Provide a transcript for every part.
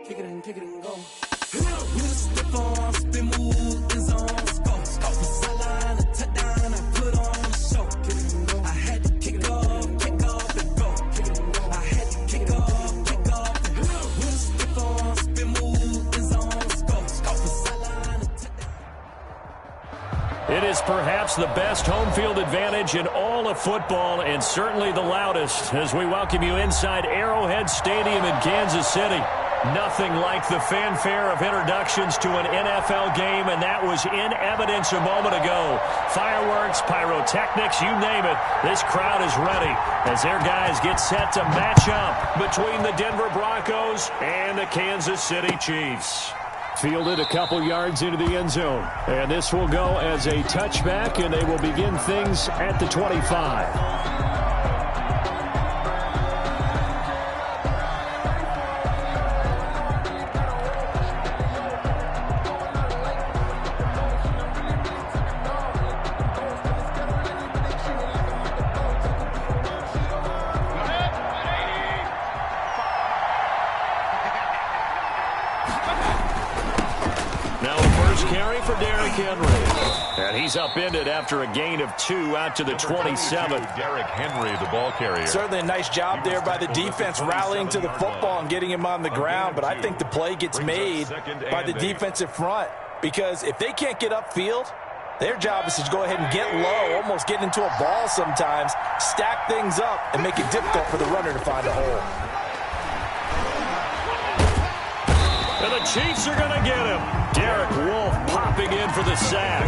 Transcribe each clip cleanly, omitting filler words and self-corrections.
Kick it and go. With a stiff arm, spin move, in zone, go. From sideline to touchdown, I put on a show. Kick it and go. I had to kick off and go. Kick it and go. I had to kick off and go. With a stiff arm, spin move, in zone, go. From sideline to touchdown. It is perhaps the best home field advantage in all of football, and certainly the loudest, as we welcome you inside Arrowhead Stadium in Kansas City. Nothing like the fanfare of introductions to an NFL game, and that was in evidence a moment ago. Fireworks, pyrotechnics, you name it. This crowd is ready as their guys get set to match up between the Denver Broncos and the Kansas City Chiefs. Fielded a couple yards into the end zone, and this will go as a touchback, and they will begin things at the 25. And he's upended after a gain of 2 out to the 27. Derrick Henry, the ball carrier. Certainly a nice job there by the defense rallying to the football and getting him on the ground. But I think the play gets made by the defensive front, because if they can't get upfield, their job is to go ahead and get low, almost get into a ball sometimes, stack things up, and make it difficult for the runner to find a hole. And the Chiefs are going to get him. Derek Wolfe popping in for the sack.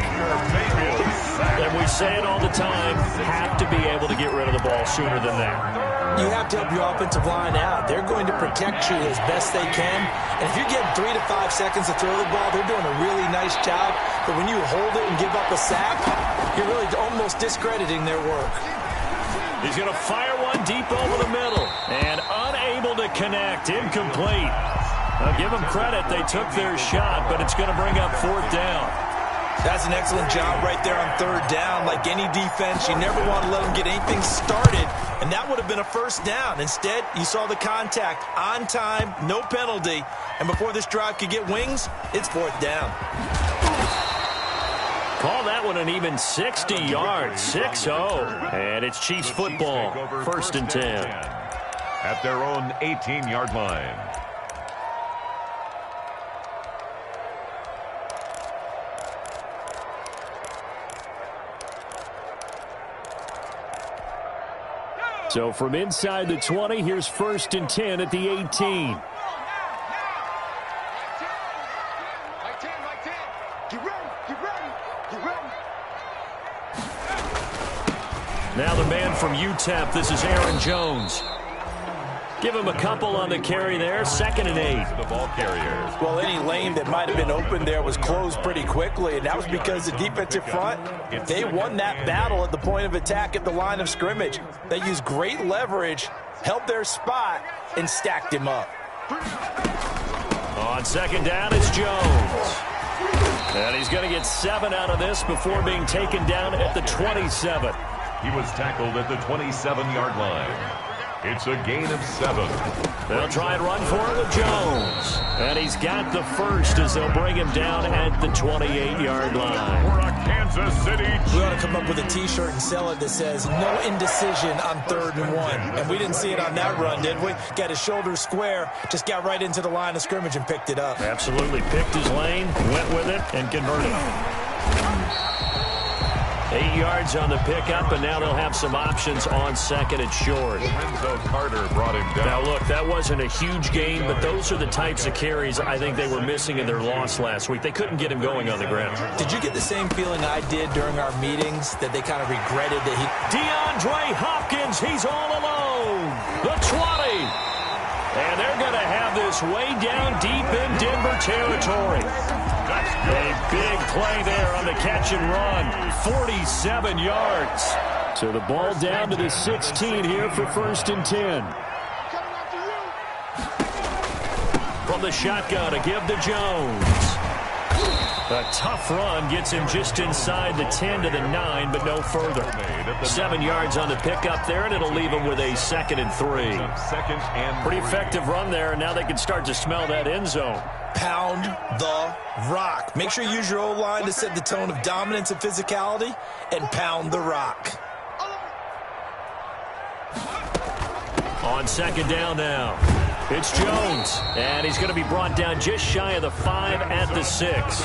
And we say it all the time, have to be able to get rid of the ball sooner than that. You have to help your offensive line out. They're going to protect you as best they can. And if you're getting 3 to 5 seconds to throw the ball, they're doing a really nice job. But when you hold it and give up a sack, you're really almost discrediting their work. He's going to fire one deep over the middle. And unable to connect. Incomplete. I'll give them credit. They took their shot, but it's going to bring up 4th down. That's an excellent job right there on 3rd down. Like any defense, you never want to let them get anything started, and that would have been a 1st down. Instead, you saw the contact on time, no penalty, and before this drive could get wings, it's 4th down. Call that one an even 60 yards, 6-0, and it's Chiefs football, 1st and 10. At their own 18-yard line. So from inside the 20, here's 1st and 10 at the 18. Now the man from UTEP, this is Aaron Jones. Give him a couple on the carry there, 2nd and 8. The ball carrier. Well, any lane that might have been open there was closed pretty quickly, and that was because the defensive front, they won that battle at the point of attack at the line of scrimmage. They used great leverage, held their spot, and stacked him up. On 2nd down, it's Jones. And he's going to get 7 out of this before being taken down at the 27. He was tackled at the 27-yard line. It's a gain of 7. They'll try and run for it with Jones. And he's got the 1st as they'll bring him down at the 28-yard line. For a Kansas City Chiefs. We ought to come up with a T-shirt and sell it that says, no indecision on 3rd and 1. And we didn't see it on that run, did we? Got his shoulders square, just got right into the line of scrimmage and picked it up. Absolutely. Picked his lane, went with it, and converted. 8 yards on the pickup, and now they'll have some options on 2nd and short. Lorenzo Carter brought him down. Now, look, that wasn't a huge gain, but those are the types of carries I think they were missing in their loss last week. They couldn't get him going on the ground. Did you get the same feeling I did during our meetings, that they kind of regretted that he... DeAndre Hopkins, he's all alone. The 20. And they're going to have this way down deep in Denver territory. A big play there on the catch and run. 47 yards. So the ball down to the 16 here for 1st and 10. From the shotgun to give to Jones. A tough run gets him just inside the 10 to the 9, but no further. 7 yards on the pickup there, and it'll leave him with a 2nd and 3. Pretty effective run there, and now they can start to smell that end zone. Pound the rock. Make sure you use your O-line to set the tone of dominance and physicality, and pound the rock. On 2nd down now, it's Jones, and he's going to be brought down just shy of the 5 at the 6.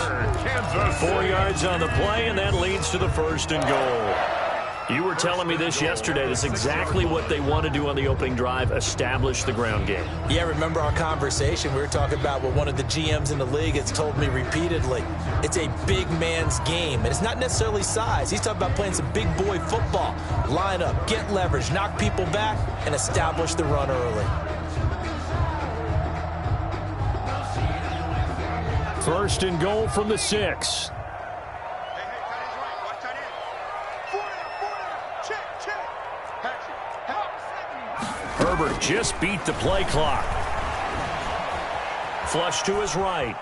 4 yards on the play, and that leads to the 1st and goal. You were telling me this yesterday. That's exactly what they want to do on the opening drive, establish the ground game. Yeah, remember our conversation? We were talking about what one of the GMs in the league has told me repeatedly. It's a big man's game, and it's not necessarily size. He's talking about playing some big boy football. Line up, get leverage, knock people back, and establish the run early. 1st and goal from the 6. Herbert just beat the play clock. Flush to his right.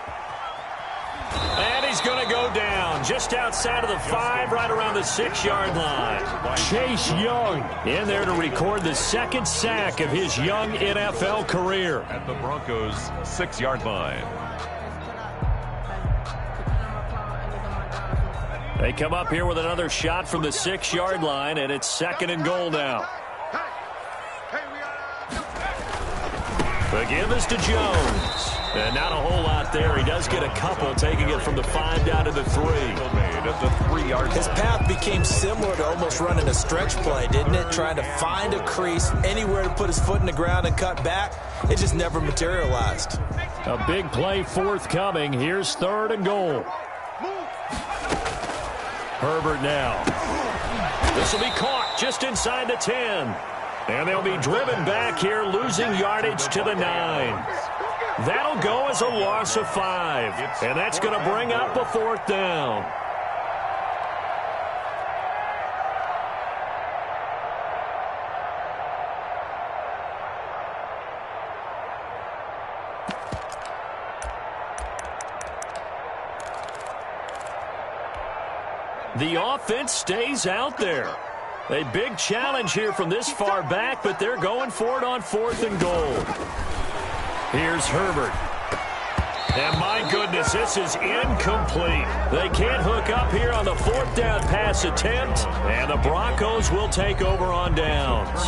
And he's going to go down just outside of the 5, right around the 6-yard line. Chase Young in there to record the 2nd sack of his young NFL career. At the Broncos' 6-yard line. They come up here with another shot from the 6-yard line, and it's 2nd and goal now. The give is to Jones. And not a whole lot there. He does get a couple, taking it from the 5 down to the 3. His path became similar to almost running a stretch play, didn't it? Trying to find a crease, anywhere to put his foot in the ground and cut back. It just never materialized. A big play forthcoming. Here's 3rd and goal. Herbert now. This will be caught just inside the 10. And they'll be driven back here, losing yardage to the 9. That'll go as a loss of 5. And that's going to bring up a 4th down. The offense stays out there. A big challenge here from this far back, but they're going for it on 4th and goal. Here's Herbert. And my goodness, this is incomplete. They can't hook up here on the 4th down pass attempt, and the Broncos will take over on downs.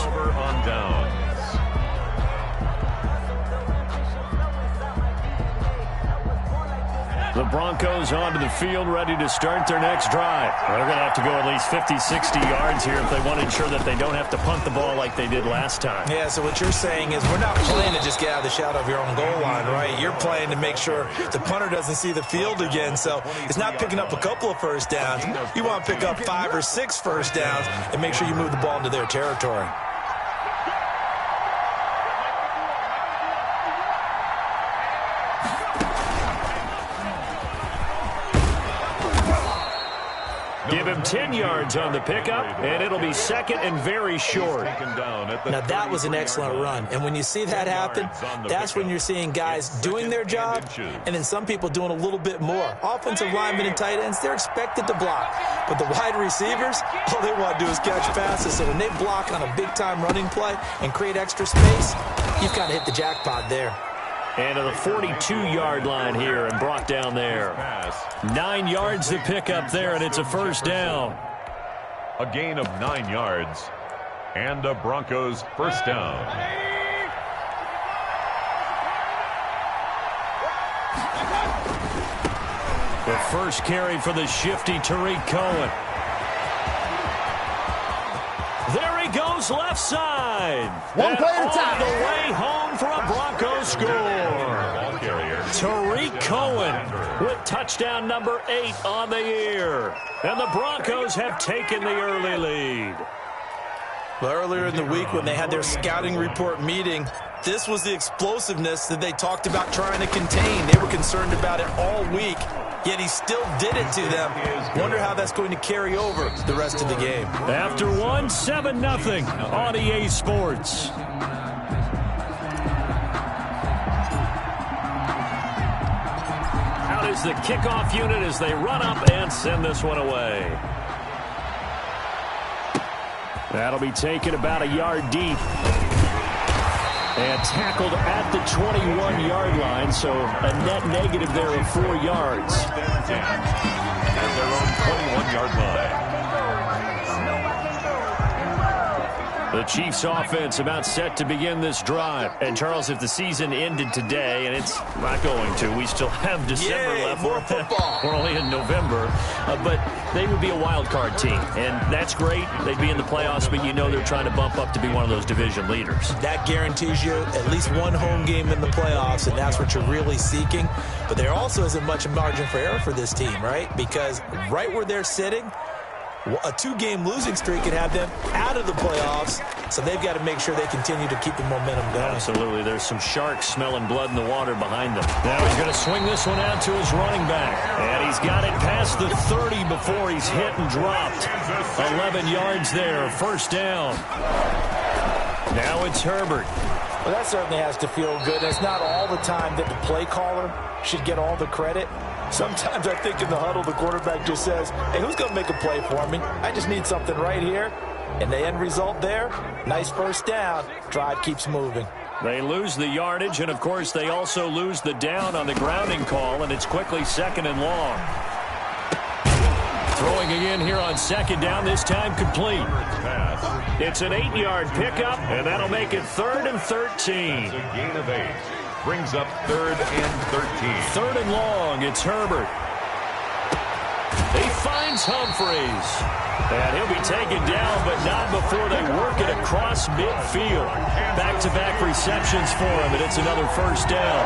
The Broncos onto the field, ready to start their next drive. They're going to have to go at least 50, 60 yards here if they want to ensure that they don't have to punt the ball like they did last time. Yeah, so what you're saying is we're not playing to just get out of the shadow of your own goal line, right? You're playing to make sure the punter doesn't see the field again. So it's not picking up a couple of first downs. You want to pick up 5 or 6 first downs and make sure you move the ball into their territory. Give him 10 yards on the pickup, and it'll be 2nd and very short. Now, that was an excellent run. And when you see that happen, that's when you're seeing guys doing their job and then some people doing a little bit more. Offensive linemen and tight ends, they're expected to block. But the wide receivers, all they want to do is catch passes. So when they block on a big-time running play and create extra space, you've kind of hit the jackpot there. And to the 42-yard line here and brought down there. 9 yards to pick up there, and it's a 1st down. A gain of 9 yards and a Broncos 1st down. The first carry for the shifty Tariq Cohen. There he goes left side. One play at a time. On the way home for a Broncos score. Tariq Cohen with touchdown number 8 on the year. And the Broncos have taken the early lead. Well, earlier in the week when they had their scouting report meeting, this was the explosiveness that they talked about trying to contain. They were concerned about it all week, yet he still did it to them. Wonder how that's going to carry over the rest of the game. After 7-0 on EA Sports. Out is the kickoff unit as they run up and send this one away. That'll be taken about a yard deep. And tackled at the 21-yard line, so a net negative there of 4 yards. At their own 21-yard line. The Chiefs offense about set to begin this drive. And, Charles, if the season ended today, and it's not going to, we still have December left. More football. We're only in November. But they would be a wild card team. And that's great. They'd be in the playoffs, but you know they're trying to bump up to be one of those division leaders. That guarantees you at least one home game in the playoffs, and that's what you're really seeking. But there also isn't much margin for error for this team, right? Because right where they're sitting, a 2-game losing streak could have them out of the playoffs, so they've got to make sure they continue to keep the momentum going. Absolutely. There's some sharks smelling blood in the water behind them. Now he's going to swing this one out to his running back. And he's got it past the 30 before he's hit and dropped. 11 yards there, first down. Now it's Herbert. Well, that certainly has to feel good. It's not all the time that the play caller should get all the credit. Sometimes I think in the huddle, the quarterback just says, hey, who's going to make a play for me? I just need something right here. And the end result there, nice first down. Drive keeps moving. They lose the yardage, and, of course, they also lose the down on the grounding call, and it's quickly 2nd and long. Throwing again here on 2nd down, this time complete. It's an 8-yard pickup, and that'll make it 3rd and 13. It's a gain of 8. Brings up 3rd and 13. 3rd and long, it's Herbert. He finds Humphreys. And he'll be taken down, but not before they work it across midfield. Back-to-back receptions for him, and it's another first down.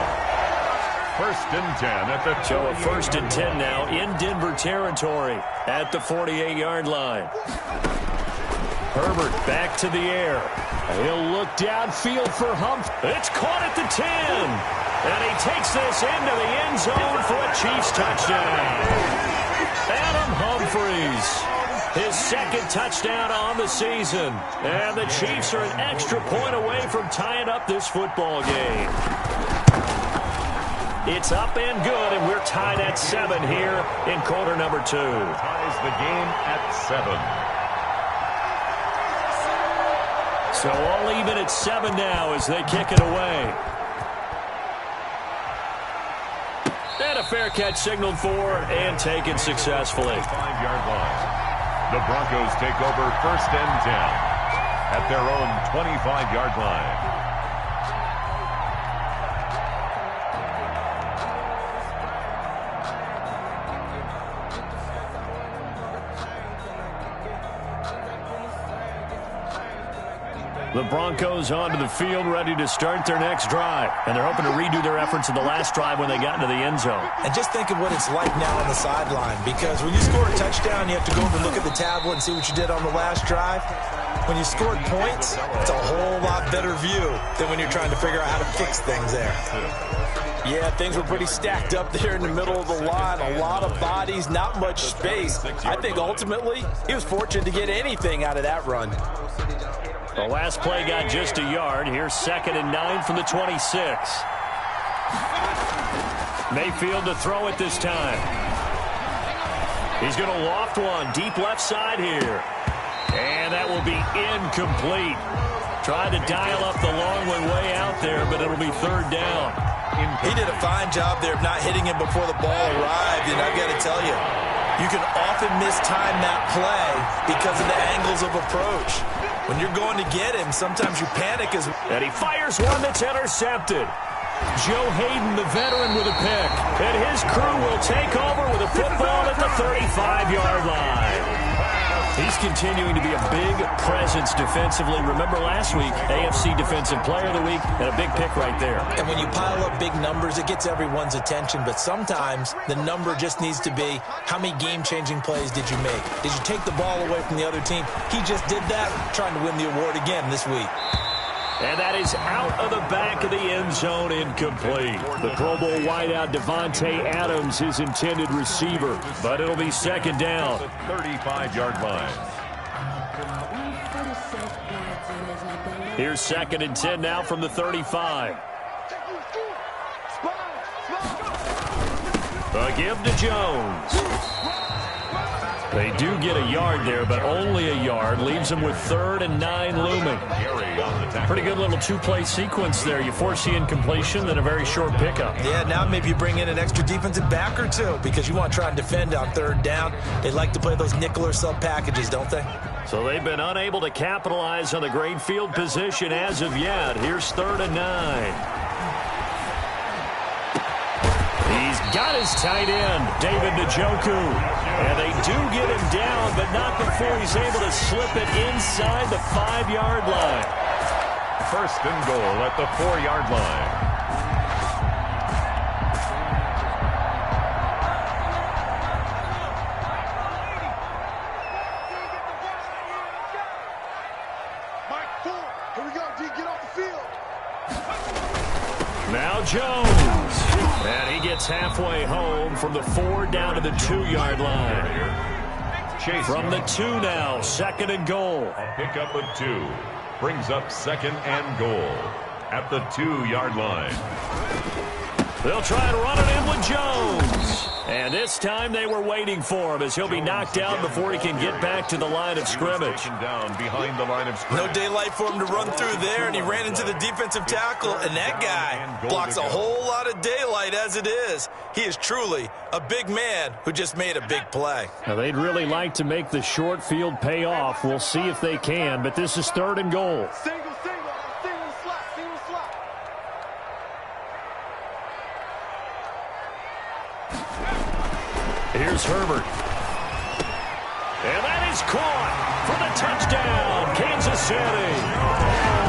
1st and 10 at the So a 1st and 10 now in Denver territory at the 48-yard line. Herbert back to the air. He'll look downfield for Humph. It's caught at the 10. And he takes this into the end zone for a Chiefs touchdown. Adam Humphreys, his 2nd touchdown on the season. And the Chiefs are an extra point away from tying up this football game. It's up and good, and we're tied at 7 here in quarter number 2. Ties the game at 7. So all even at 7 now as they kick it away. And a fair catch signaled for and taken successfully. 5-yard line. The Broncos take over 1st and 10 at their own 25-yard line. The Broncos onto the field, ready to start their next drive. And they're hoping to redo their efforts in the last drive when they got into the end zone. And just think of what it's like now on the sideline, because when you score a touchdown, you have to go over and look at the tablet and see what you did on the last drive. When you scored points, it's a whole lot better view than when you're trying to figure out how to fix things there. Yeah, things were pretty stacked up there in the middle of the line. A lot of bodies, not much space. I think ultimately he was fortunate to get anything out of that run. The last play got just a yard. Here's 2nd and 9 from the 26. Mayfield to throw it this time. He's going to loft one deep left side here. And that will be incomplete. Tried to dial up the long one way out there, but it'll be 3rd down. He did a fine job there of not hitting him before the ball arrived, and I've got to tell you, you can often mistime that play because of the angles of approach. When you're going to get him, sometimes you panic. And he fires one that's intercepted. Joe Hayden, the veteran, with a pick. And his crew will take over with a football at the 35-yard line. He's continuing to be a big presence defensively. Remember last week, AFC Defensive Player of the Week, and a big pick right there. And when you pile up big numbers, it gets everyone's attention. But sometimes the number just needs to be, how many game-changing plays did you make? Did you take the ball away from the other team? He just did that, trying to win the award again this week. And that is out of the back of the end zone, incomplete. The Pro Bowl wideout Devontae Adams, his intended receiver. But it'll be 2nd down. The 35-yard line. Here's 2nd and 10 now from the 35. A give to Jones. They do get a yard there, but only a yard. Leaves them with 3rd and 9 looming. Pretty good little two-play sequence there. You force the incompletion, then a very short pickup. Yeah, now maybe you bring in an extra defensive back or two because you want to try and defend on 3rd down. They like to play those nickel or sub packages, don't they? So they've been unable to capitalize on the great field position as of yet. Here's 3rd and 9. He's got his tight end, David Njoku. And they do get him down, but not before he's able to slip it inside the 5-yard line. 1st and goal at the 4-yard line. Here we go, D, get off the field. Now Jones. And he gets halfway home from the 4 down to the 2-yard line. From the 2 now, 2nd and goal. A pickup of 2 brings up 2nd and goal at the 2-yard line. They'll try and run it in with Jones. And this time they were waiting for him as he'll be knocked down before he can get back to the line of scrimmage. Down behind the line of scrimmage. No daylight for him to run through there, and he ran into the defensive tackle, and that guy blocks a whole lot of daylight as it is. He is truly a big man who just made a big play. Now they'd really like to make the short field pay off. We'll see if they can, but this is 3rd and goal. Single slot. Here's Herbert. And that is caught for the touchdown, Kansas City.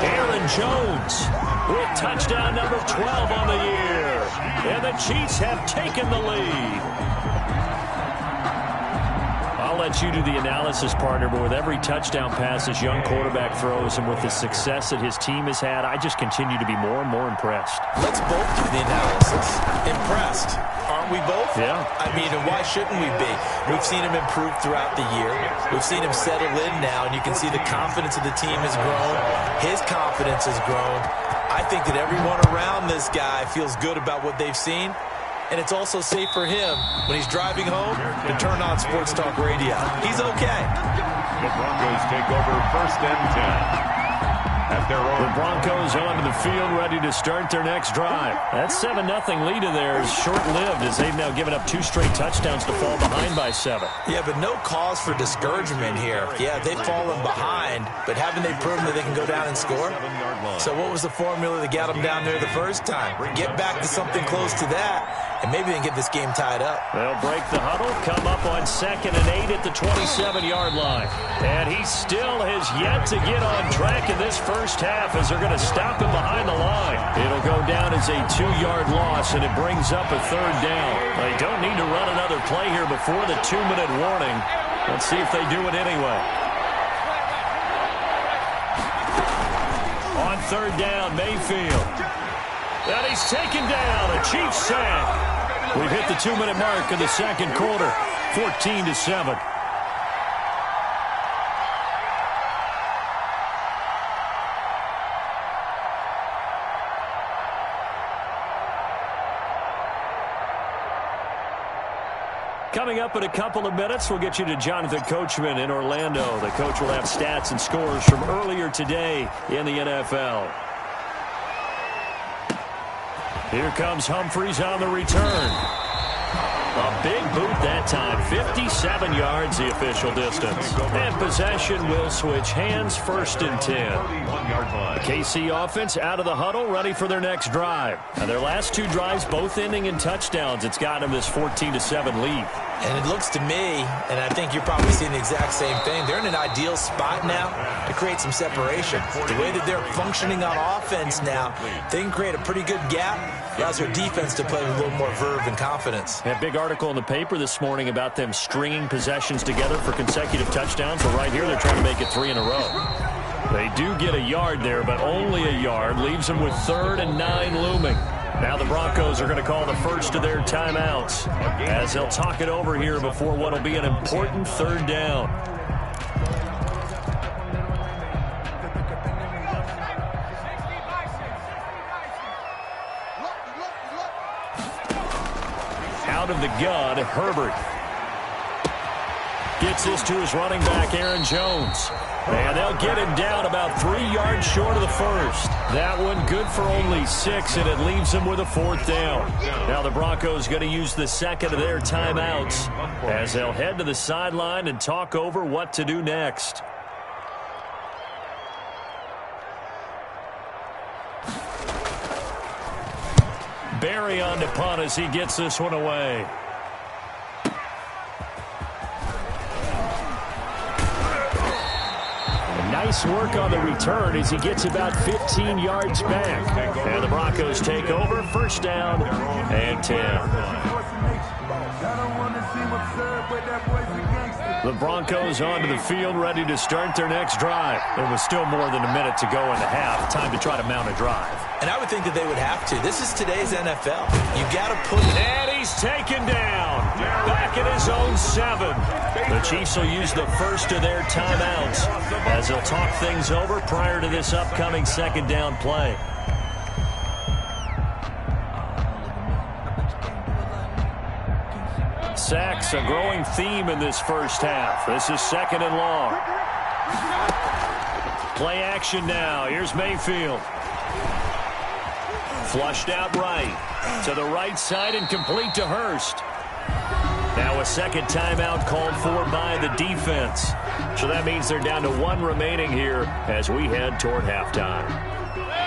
Aaron Jones with touchdown number 12 on the year. And the Chiefs have taken the lead. I'll let you do the analysis, partner, but with every touchdown pass this young quarterback throws and with the success that his team has had, I just continue to be more and more impressed. Let's both do the analysis. Impressed. Aren't we both? Yeah. I mean, and why shouldn't we be? We've seen him improve throughout the year. We've seen him settle in now, and you can see the confidence of the team has grown. His confidence has grown. I think that everyone around this guy feels good about what they've seen. And it's also safe for him when he's driving home to turn on Sports Talk Radio. He's okay. The Broncos take over 1st and 10. At their own. The Broncos onto the field, ready to start their next drive. That 7-0 lead of theirs is short-lived as they've now given up 2 straight touchdowns to fall behind by 7. Yeah, but no cause for discouragement here. Yeah, they've fallen behind, but haven't they proven that they can go down and score? So what was the formula that got them down there the first time? Get back to something close to that, and maybe they can get this game tied up. They'll break the huddle, come up on 2nd and 8 at the 27-yard line. And he still has yet to get on track in this first half as they're going to stop him behind the line. It'll go down as a 2-yard loss, and it brings up a 3rd down. They don't need to run another play here before the 2-minute warning. Let's see if they do it anyway. On 3rd down, Mayfield. And he's taken down, a Chiefs sack. We've hit the 2-minute mark of the 2nd quarter, 14-7. Coming up in a couple of minutes, we'll get you to Jonathan Coachman in Orlando. The coach will have stats and scores from earlier today in the NFL. Here comes Humphries on the return. A big boot that time, 57 yards the official distance. And possession will switch hands, 1st and 10. KC offense out of the huddle, ready for their next drive. And their last 2 drives, both ending in touchdowns. It's got them this 14-7 lead. And it looks to me, and I think you're probably seeing the exact same thing, they're in an ideal spot now to create some separation. The way that they're functioning on offense now, they can create a pretty good gap. Allows their defense to play with a little more verve and confidence. A big article in the paper this morning about them stringing possessions together for consecutive touchdowns. Well, right here, they're trying to make it 3 in a row. They do get a yard there, but only a yard. Leaves them with 3rd and 9 looming. Now the Broncos are going to call the first of their timeouts as they'll talk it over here before what will be an important 3rd down. Out of the gun, Herbert. Gets this to his running back, Aaron Jones. And they'll get him down about 3 yards short of the first. That one good for only 6, and it leaves them with a 4th down. Now the Broncos going to use the second of their timeouts as they'll head to the sideline and talk over what to do next. Barry on to punt as he gets this one away. Nice work on the return as he gets about 15 yards back. And the Broncos take over, 1st down and 10. The Broncos onto the field, ready to start their next drive. There was still more than a minute to go in the half. Time to try to mount a drive. And I would think that they would have to. This is today's NFL. You got to put it. And he's taken down. Back at his own 7. The Chiefs will use the first of their timeouts as they'll talk things over prior to this upcoming 2nd down play. Sacks, a growing theme in this first half. This is 2nd and long. Play action now. Here's Mayfield. Flushed out right. To the right side and complete to Hurst. Now a 2nd timeout called for by the defense. So that means they're down to 1 remaining here as we head toward halftime.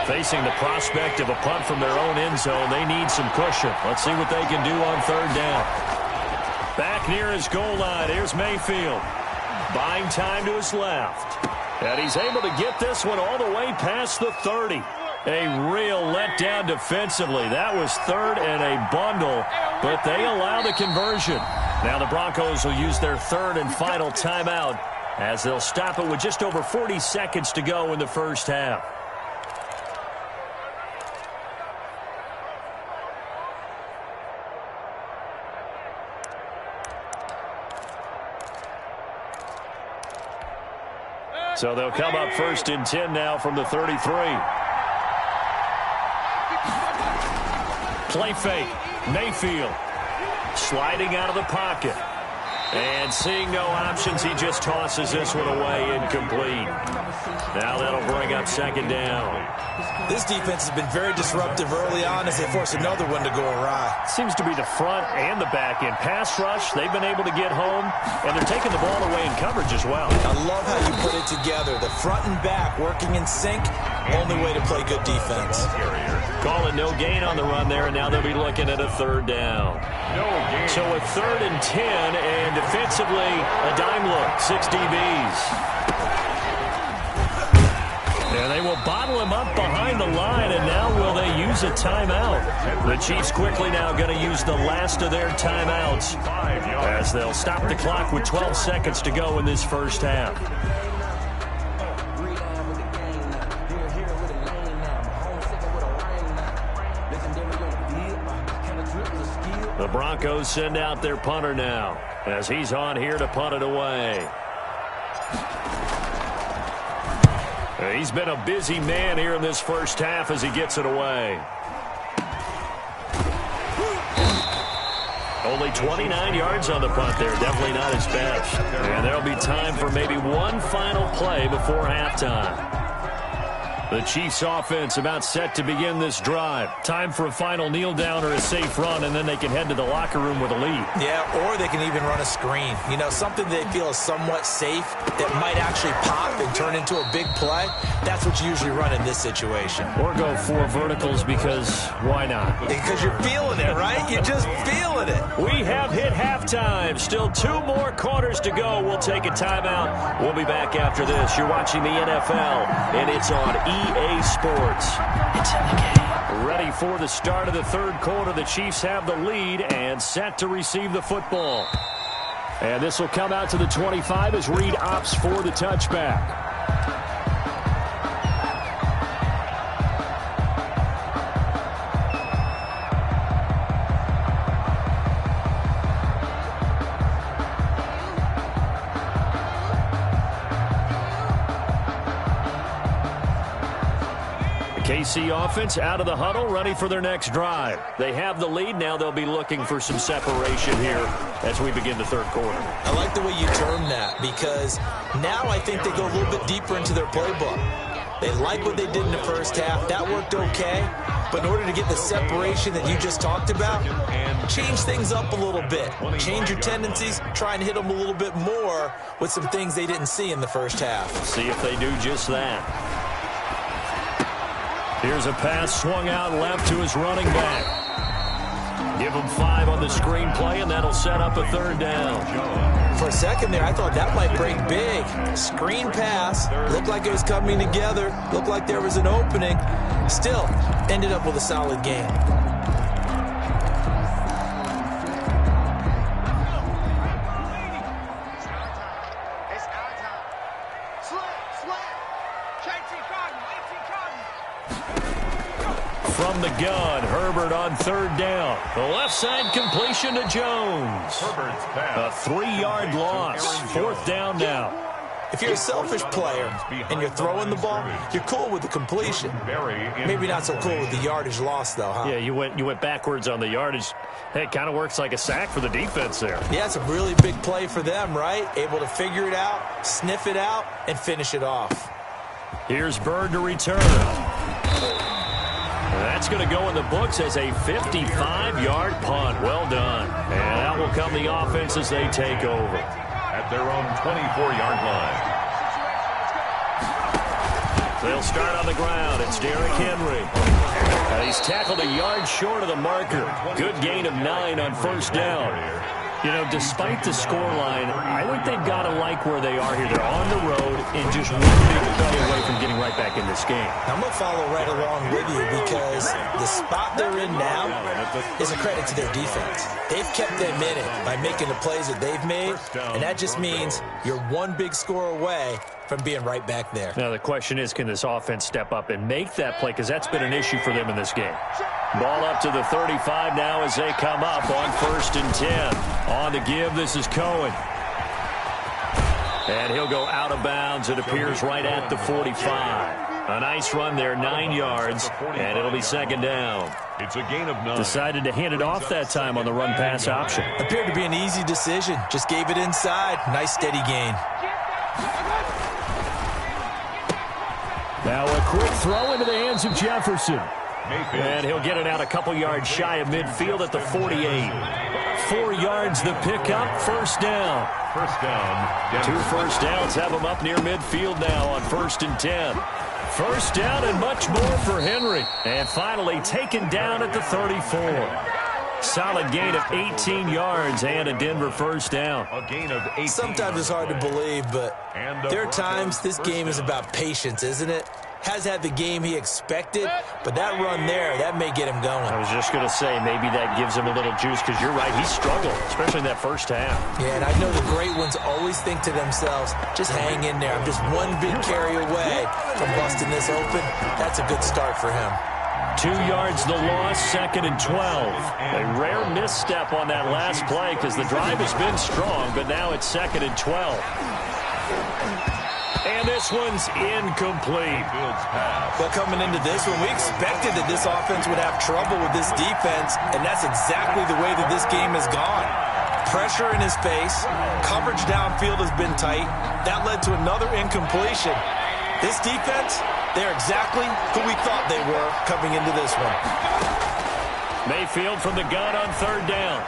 Facing the prospect of a punt from their own end zone, they need some cushion. Let's see what they can do on 3rd down. Back near his goal line, here's Mayfield. Buying time to his left. And he's able to get this one all the way past the 30. A real letdown defensively. That was 3rd and a bundle, but they allow the conversion. Now the Broncos will use their 3rd and final timeout as they'll stop it with just over 40 seconds to go in the first half. So they'll come up 1st and 10 now from the 33. Play fake. Mayfield sliding out of the pocket. And seeing no options, he just tosses this one away, incomplete. Now that'll bring up 2nd down. This defense has been very disruptive early on as they force another one to go awry. Seems to be the front and the back end. Pass rush, they've been able to get home, and they're taking the ball away in coverage as well. I love how you put it together. The front and back working in sync, only way to play good defense. Calling no gain on the run there, and now they'll be looking at a 3rd down. So a 3rd and 10, and defensively, a dime look, 6 DBs. And they will bottle him up behind the line, and now will they use a timeout? The Chiefs quickly now going to use the last of their timeouts as they'll stop the clock with 12 seconds to go in this first half. The Broncos send out their punter now as he's on here to punt it away. He's been a busy man here in this first half as he gets it away. Only 29 yards on the punt there. Definitely not his best. And there'll be time for maybe one final play before halftime. The Chiefs offense about set to begin this drive. Time for a final kneel down or a safe run, and then they can head to the locker room with a lead. Yeah, or they can even run a screen. You know, something they feel is somewhat safe that might actually pop and turn into a big play. That's what you usually run in this situation. Or go 4 verticals because why not? Because you're feeling it, right? You're just feeling it. We have hit halftime. Still 2 more quarters to go. We'll take a timeout. We'll be back after this. You're watching the NFL, and it's on EA Sports. It's in the game. Ready for the start of the 3rd quarter. The Chiefs have the lead and set to receive the football. And this will come out to the 25 as Reed opts for the touchback. KC offense out of the huddle, ready for their next drive. They have the lead. Now they'll be looking for some separation here as we begin the third quarter. I like the way you term that, because now I think they go a little bit deeper into their playbook. They like what they did in the first half. That worked okay. But in order to get the separation that you just talked about, change things up a little bit. Change your tendencies. Try and hit them a little bit more with some things they didn't see in the first half. See if they do just that. Here's a pass swung out left to his running back. Give him 5 on the screenplay, and that'll set up a third down. For a second there, I thought that might break big. Screen pass. Looked like it was coming together. Looked like there was an opening. Still, ended up with a solid game. From the gun, Herbert on third down. The left side completion to Jones. A 3-yard loss. Fourth down now. If you're a selfish player and you're throwing the ball, you're cool with the completion. Maybe not so cool with the yardage loss, though, huh? Yeah, you went backwards on the yardage. Hey, it kind of works like a sack for the defense there. Yeah, it's a really big play for them, right? Able to figure it out, sniff it out, and finish it off. Here's Bird to return. That's going to go in the books as a 55-yard punt. Well done. And out will come the offense as they take over. At their own 24-yard line. They'll start on the ground. It's Derrick Henry. He's tackled a yard short of the marker. Good gain of 9 on first down. You know, despite the scoreline, I think they've got to like where they are here. They're on the road and just one big play away from getting right back in this game. I'm going to follow right along with you, because the spot they're in now is a credit to their defense. They've kept them in it by making the plays that they've made, and that just means you're one big score away from being right back there. Now, the question is, can this offense step up and make that play? Because that's been an issue for them in this game. Ball up to the 35 now as they come up on 1st and 10. On the give, this is Cohen. And he'll go out of bounds. It appears right at the 45. A nice run there, 9 yards, and it'll be second down. It's a gain of 9. Decided to hand it off that time on the run-pass option. Appeared to be an easy decision. Just gave it inside. Nice, steady gain. Now a quick throw into the hands of Jefferson. And he'll get it out a couple yards shy of midfield at the 48. 4 yards the pickup, first down. First down. 2 first downs have him up near midfield now on 1st and 10. First down and much more for Henry. And finally taken down at the 34. Solid gain of 18 yards and a Denver first down. A gain of 18. Sometimes it's hard to believe, but there are times this game is about patience, isn't it? Has had the game he expected, but that run there, that may get him going. I was just going to say, maybe that gives him a little juice, because you're right, he struggled, especially in that first half. Yeah, and I know the great ones always think to themselves, just hang in there. I'm just one big carry away from busting this open. That's a good start for him. 2 yards the loss, 2nd and 12. A rare misstep on that last play, because the drive has been strong, but now it's 2nd and 12. And this one's incomplete. But coming into this one, we expected that this offense would have trouble with this defense, and that's exactly the way that this game has gone. Pressure in his face, coverage downfield has been tight. That led to another incompletion. This defense, they're exactly who we thought they were coming into this one. Mayfield from the gun on 3rd down.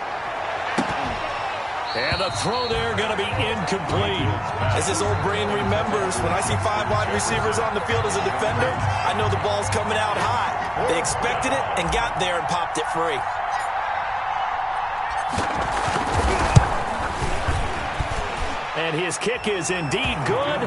And the throw there going to be incomplete. As his old brain remembers, when I see 5 wide receivers on the field as a defender, I know the ball's coming out high. They expected it and got there and popped it free. And his kick is indeed good.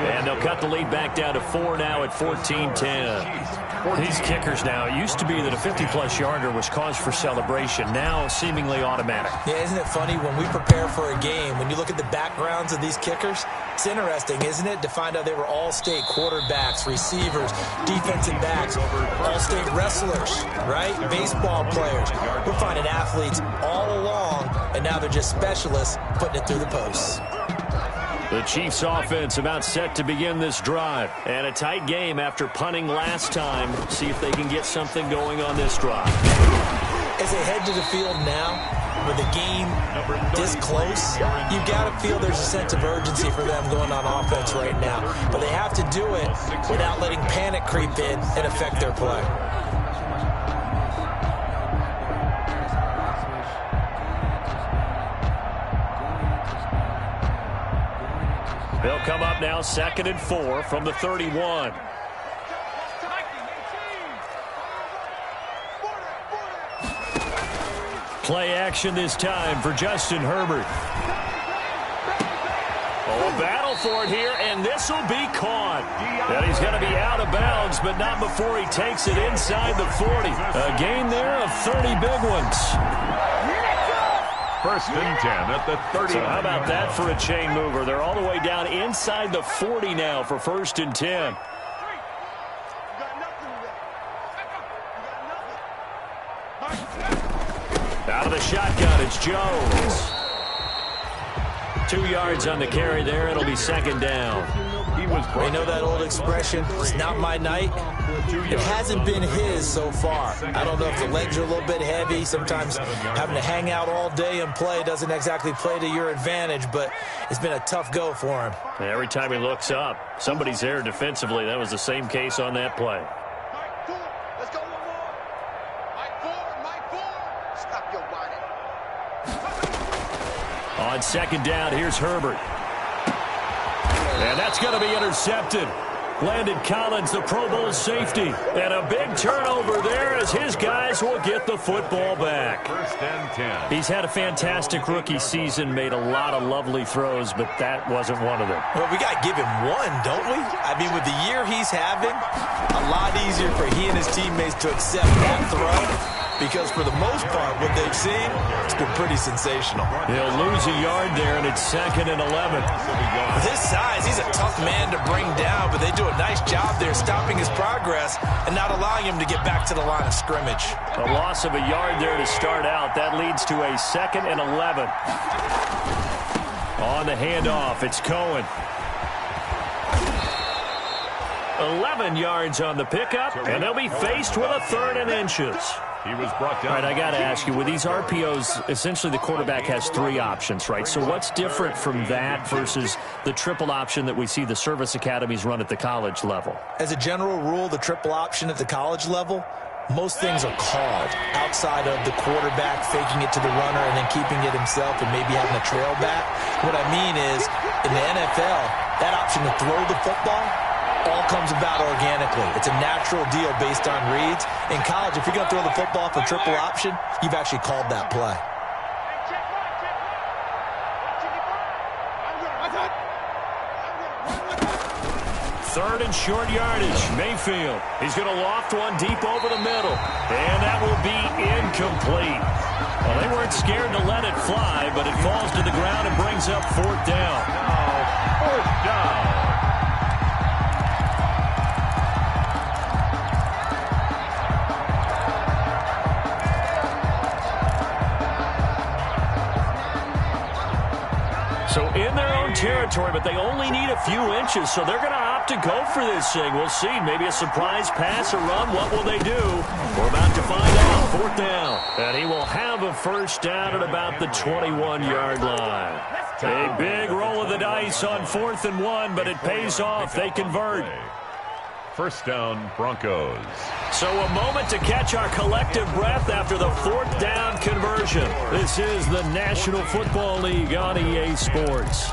And they'll cut the lead back down to 4 now at 14-10. These kickers now, it used to be that a 50-plus yarder was cause for celebration. Now seemingly automatic. Yeah, isn't it funny when we prepare for a game, when you look at the backgrounds of these kickers, it's interesting, isn't it, to find out they were all-state quarterbacks, receivers, defensive backs, all-state wrestlers, right? Baseball players. We're finding athletes all along, and now they're just specialists putting it through the posts. The Chiefs offense about set to begin this drive. And a tight game after punting last time. See if they can get something going on this drive. As they head to the field now, with the game this close, you've got to feel there's a sense of urgency for them going on offense right now. But they have to do it without letting panic creep in and affect their play. They'll come up now 2nd and 4 from the 31. Play action this time for Justin Herbert. Oh, a battle for it here, and this will be caught. And he's going to be out of bounds, but not before he takes it inside the 40. A gain there of 30 big ones. 1st and 10 at the 30. So how about that for a chain mover? They're all the way down inside the 40 now for 1st and 10. Out of the shotgun, it's Jones. 2 yards on the carry there. It'll be 2nd down. We know that old expression, it's not my night. It hasn't been his so far. I don't know if the legs are a little bit heavy. Sometimes having to hang out all day and play doesn't exactly play to your advantage, but it's been a tough go for him. Every time he looks up, somebody's there defensively. That was the same case on that play. Let's go one more. Mike Ford. Stop your whining. On 2nd down, here's Herbert. And that's going to be intercepted. Landon Collins, the Pro Bowl safety. And a big turnover there as his guys will get the football back. 1st and 10. He's had a fantastic rookie season, made a lot of lovely throws, but that wasn't one of them. Well, we got to give him one, don't we? I mean, with the year he's having, a lot easier for he and his teammates to accept that throw. Because for the most part, what they've seen, it's been pretty sensational. He'll lose a yard there, and it's 2nd and 11. With his size, he's a tough man to bring down, but they do a nice job there stopping his progress and not allowing him to get back to the line of scrimmage. A loss of a yard there to start out. That leads to a 2nd and 11. On the handoff, it's Cohen. 11 yards on the pickup, and they'll be faced with a 3rd and inches. He was brought down. All right, I got to ask you, with these RPOs, essentially the quarterback has 3 options, right? So what's different from that versus the triple option that we see the service academies run at the college level? As a general rule, the triple option at the college level, most things are called outside of the quarterback faking it to the runner and then keeping it himself and maybe having a trail back. What I mean is, in the NFL, that option to throw the football all comes about organically. It's a natural deal based on reads. In college, if you're going to throw the football for triple option, you've actually called that play. Third and short yardage. Mayfield. He's going to loft one deep over the middle. And that will be incomplete. Well, they weren't scared to let it fly, but it falls to the ground and brings up 4th down. Now, 4th down. So in their own territory, but they only need a few inches, so they're going to opt to go for this thing. We'll see. Maybe a surprise pass or run. What will they do? We're about to find out. 4th down. And he will have a 1st down at about the 21-yard line. A big roll of the dice on 4th and 1, but it pays off. They convert. 1st down, Broncos. So a moment to catch our collective breath after the 4th down conversion. This is the National Football League on EA Sports.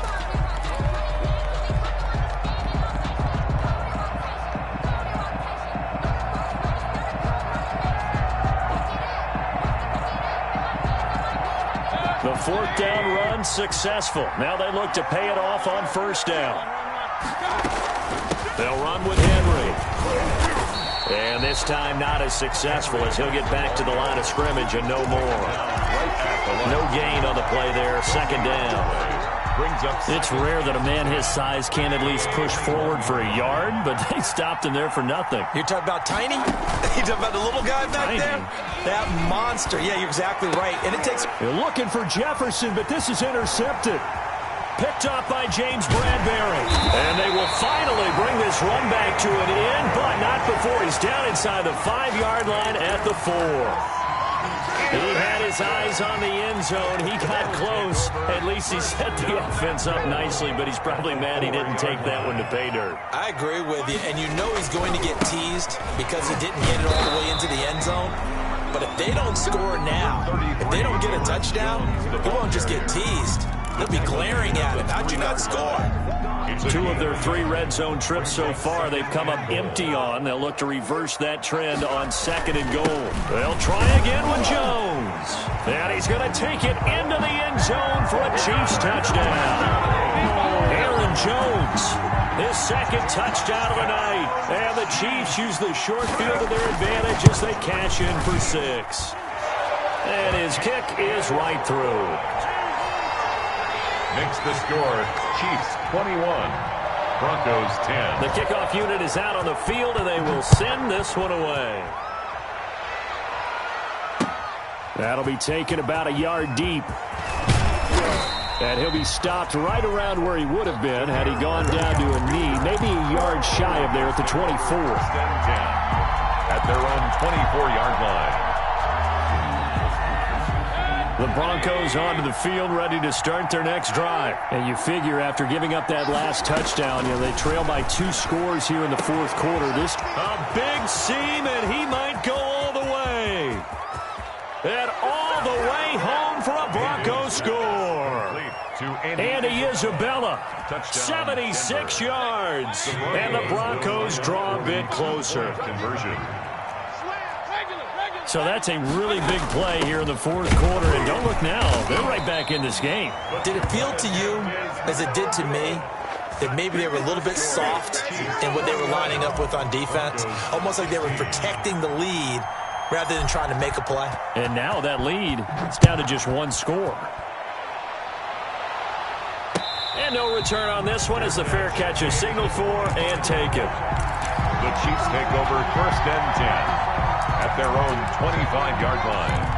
The 4th down run successful. Now they look to pay it off on 1st down. They'll run with Henry. And this time not as successful as he'll get back to the line of scrimmage and no more. No gain on the play there. 2nd down. It's rare that a man his size can at least push forward for a yard, but they stopped him there for nothing. You're talking about Tiny? You're talking about the little guy back there? That monster. Yeah, you're exactly right. And it takes... They're looking for Jefferson, but this is intercepted. Picked off by James Bradbury. And they will finally bring this run back to an end, but not before he's down inside the 5-yard line at the 4. He had his eyes on the end zone. He got close. At least he set the offense up nicely, but he's probably mad he didn't take that one to pay dirt. I agree with you, and you know he's going to get teased because he didn't get it all the way into the end zone. But if they don't score now, if they don't get a touchdown, he won't just get teased. They'll be glaring at him. How'd you not score? 2 of their 3 red zone trips so far they've come up empty on. They'll look to reverse that trend on 2nd and goal. They'll try again with Jones. And he's going to take it into the end zone for a Chiefs touchdown. Aaron Jones, his 2nd touchdown of the night. And the Chiefs use the short field to their advantage as they cash in for 6. And his kick is right through. Makes the score, Chiefs 21, Broncos 10. The kickoff unit is out on the field, and they will send this one away. That'll be taken about a yard deep. And he'll be stopped right around where he would have been had he gone down to a knee, maybe a yard shy of there at the 24. At their own 24-yard line. The Broncos onto the field, ready to start their next drive. And you figure after giving up that last touchdown, they trail by 2 scores here in the 4th quarter. This a big seam, and he might go all the way. And all the way home for a Broncos score. Andy Isabella, 76 yards. And the Broncos draw a bit closer. Conversion. So that's a really big play here in the 4th quarter. And don't look now, they're right back in this game. Did it feel to you, as it did to me, that maybe they were a little bit soft in what they were lining up with on defense? Almost like they were protecting the lead rather than trying to make a play. And now that lead, it's down to just 1 score. And no return on this one as the fair catch is signaled for and taken. The Chiefs take over 1st and 10 at their own 25-yard line.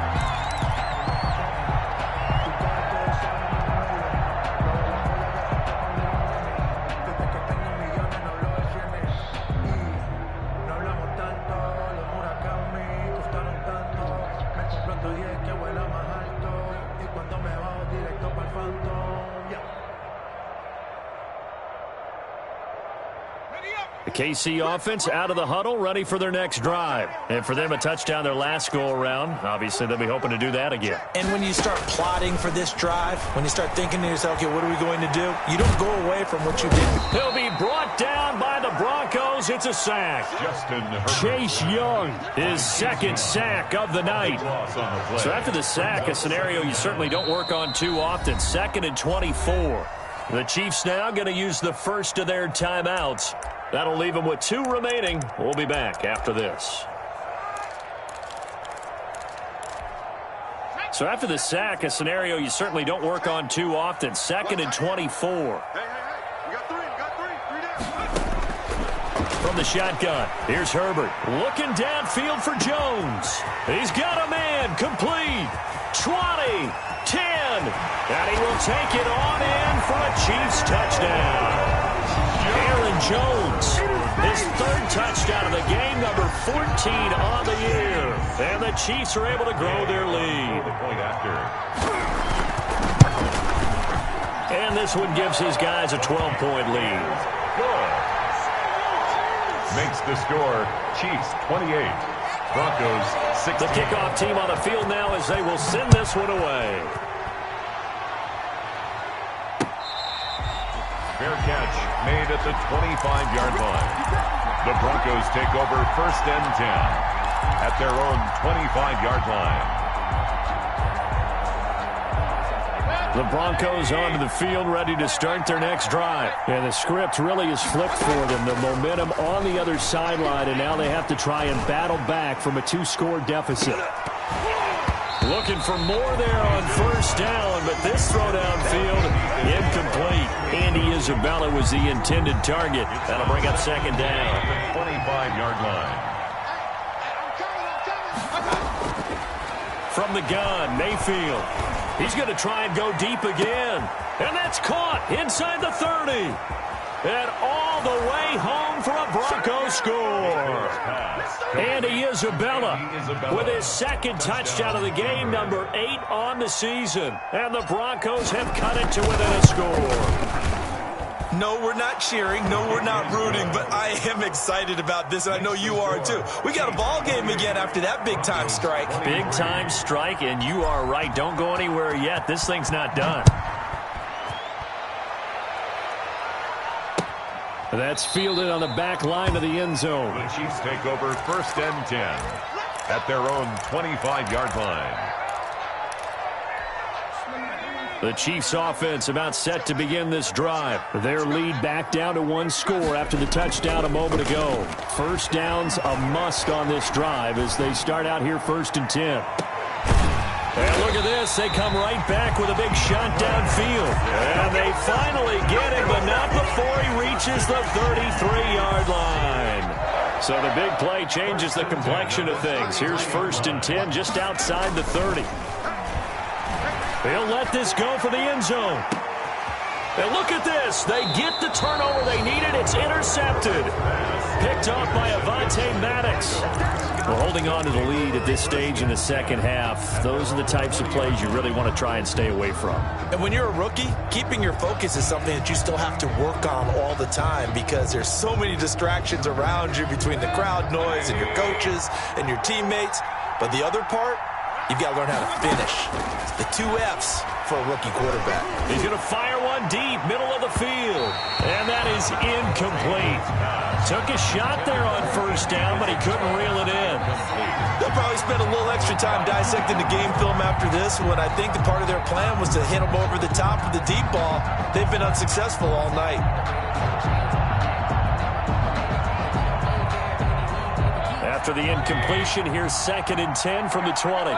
The KC offense out of the huddle, ready for their next drive. And for them, a touchdown their last go-around. Obviously, they'll be hoping to do that again. And when you start plotting for this drive, when you start thinking to yourself, okay, what are we going to do? You don't go away from what you did. He'll be brought down by the Broncos. It's a sack. Chase Young, his 2nd sack of the night. So after the sack, a scenario you certainly don't work on too often. 2nd and 24. The Chiefs now going to use the first of their timeouts. That'll leave them with 2 remaining. We'll be back after this. So after the sack, a scenario you certainly don't work on too often. 2nd and 24. We got 3 down. From the shotgun, here's Herbert. Looking downfield for Jones. He's got a man. Complete. 20, 10. And he will take it on in for a Chiefs touchdown. Aaron Jones, his 3rd touchdown of the game, number 14 on the year. And the Chiefs are able to grow their lead. And this one gives his guys a 12-point lead. Makes the score, Chiefs 28, Broncos 16. The kickoff team on the field now as they will send this one away. Fair catch made at the 25-yard line. The Broncos take over 1st and 10 at their own 25-yard line. The Broncos onto the field, ready to start their next drive. And the script really is flipped for them. The momentum on the other sideline, and now they have to try and battle back from a 2-score deficit. Looking for more there on 1st down, but this throw downfield, incomplete. Andy Isabella was the intended target. That'll bring up 2nd down. 25-yard line. From the gun, Mayfield. He's going to try and go deep again. And that's caught inside the 30. And all the way home for a Broncos score. Andy Isabella with his second touchdown of the game, number 8 on the season. And the Broncos have cut it to within a score. No, we're not cheering. No, we're not rooting. But I am excited about this, and I know you are too. We got a ball game again after that big-time strike. Big-time strike, and you are right. Don't go anywhere yet. This thing's not done. That's fielded on the back line of the end zone. The Chiefs take over 1st and 10 at their own 25-yard line. The Chiefs offense about set to begin this drive. Their lead back down to 1 score after the touchdown a moment ago. First down's a must on this drive as they start out here 1st and 10. And look at this. They come right back with a big shot downfield. And they finally get him, but not before he reaches the 33-yard line. So the big play changes the complexion of things. Here's 1st and 10 just outside the 30. They'll let this go for the end zone. And look at this. They get the turnover they needed. It's intercepted. Picked off by Avonte Maddox. We're holding on to the lead at this stage in the second half. Those are the types of plays you really want to try and stay away from. And when you're a rookie, keeping your focus is something that you still have to work on all the time because there's so many distractions around you between the crowd noise and your coaches and your teammates. But the other part, you've got to learn how to finish. It's the 2 F's for a rookie quarterback. He's going to fire one deep, middle of the field. And that is incomplete. Took a shot there on 1st down, but he couldn't reel it in. They'll probably spend a little extra time dissecting the game film after this when I think the part of their plan was to hit them over the top with the deep ball. They've been unsuccessful all night. After the incompletion, here's 2nd and 10 from the 20.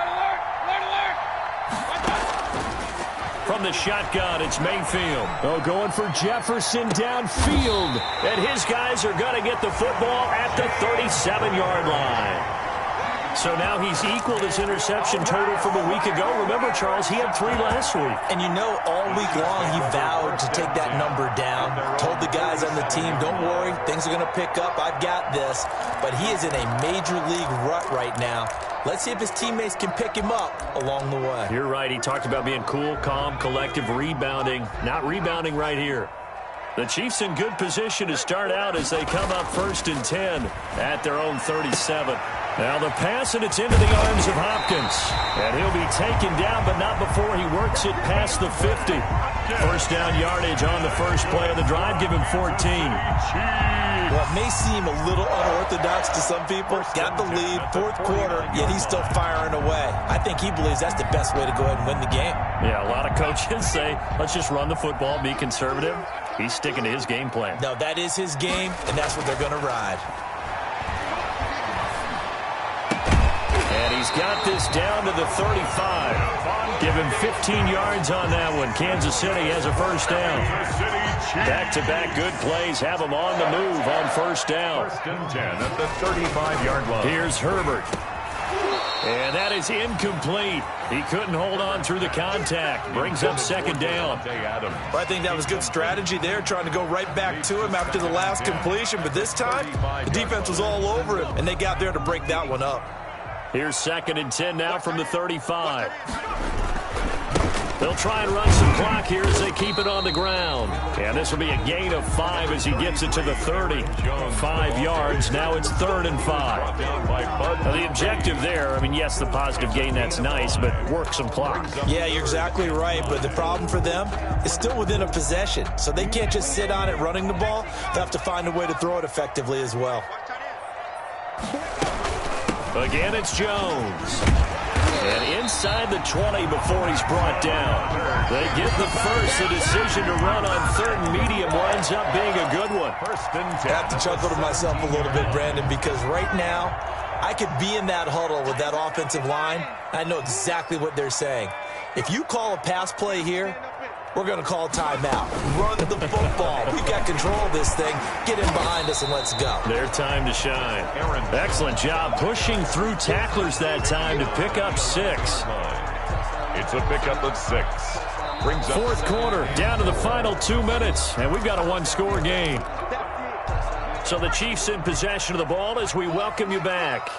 From the shotgun, it's Mayfield. Oh, going for Jefferson downfield. And his guys are going to get the football at the 37-yard line. So now he's equaled his interception total from a week ago. Remember, Charles, he had 3 last week. And you know, all week long he vowed to take that number down. Told the guys on the team, don't worry, things are going to pick up. I've got this. But he is in a major league rut right now. Let's see if his teammates can pick him up along the way. You're right. He talked about being cool, calm, collective, rebounding. Not rebounding right here. The Chiefs in good position to start out as they come up 1st and 10 at their own 37. Now the pass, and it's into the arms of Hopkins. And he'll be taken down, but not before he works it past the 50. 1st down yardage on the first play of the drive. Give him 14. Well, it may seem a little unorthodox to some people. Got the lead, 4th quarter, yet he's still firing away. I think he believes that's the best way to go ahead and win the game. Yeah, a lot of coaches say, let's just run the football, be conservative. He's sticking to his game plan. No, that is his game, and that's what they're going to ride. And he's got this down to the 35. Give him 15 yards on that one. Kansas City has a 1st down. Back-to-back good plays have him on the move on 1st down. 1st and 10 at the 35-yard line. Here's Herbert. And that is incomplete. He couldn't hold on through the contact. Brings up 2nd down. Well, I think that was good strategy there, trying to go right back to him after the last completion. But this time, the defense was all over him, and they got there to break that one up. Here's 2nd and 10 now from the 35. They'll try and run some clock here as they keep it on the ground. And this will be a gain of 5 as he gets it to the 30. 5 yards. Now it's 3rd and 5. Now the objective there, I mean, yes, the positive gain, that's nice, but work some clock. Yeah, you're exactly right. But the problem for them is still within a possession. So they can't just sit on it running the ball. They have to find a way to throw it effectively as well. Again, it's Jones. And inside the 20 before he's brought down. They get the first. The decision to run on 3rd and medium winds up being a good one. 1st and 10. I have to chuckle to myself a little bit, Brandon, because right now I could be in that huddle with that offensive line. I know exactly what they're saying. If you call a pass play here, we're going to call timeout. Run the football. We've got control of this thing. Get in behind us and let's go. Their time to shine. Excellent job pushing through tacklers that time to pick up 6. It's a pickup of 6. Brings up Fourth quarter, down to the final 2 minutes, and we've got a one-score game. So the Chiefs in possession of the ball as we welcome you back.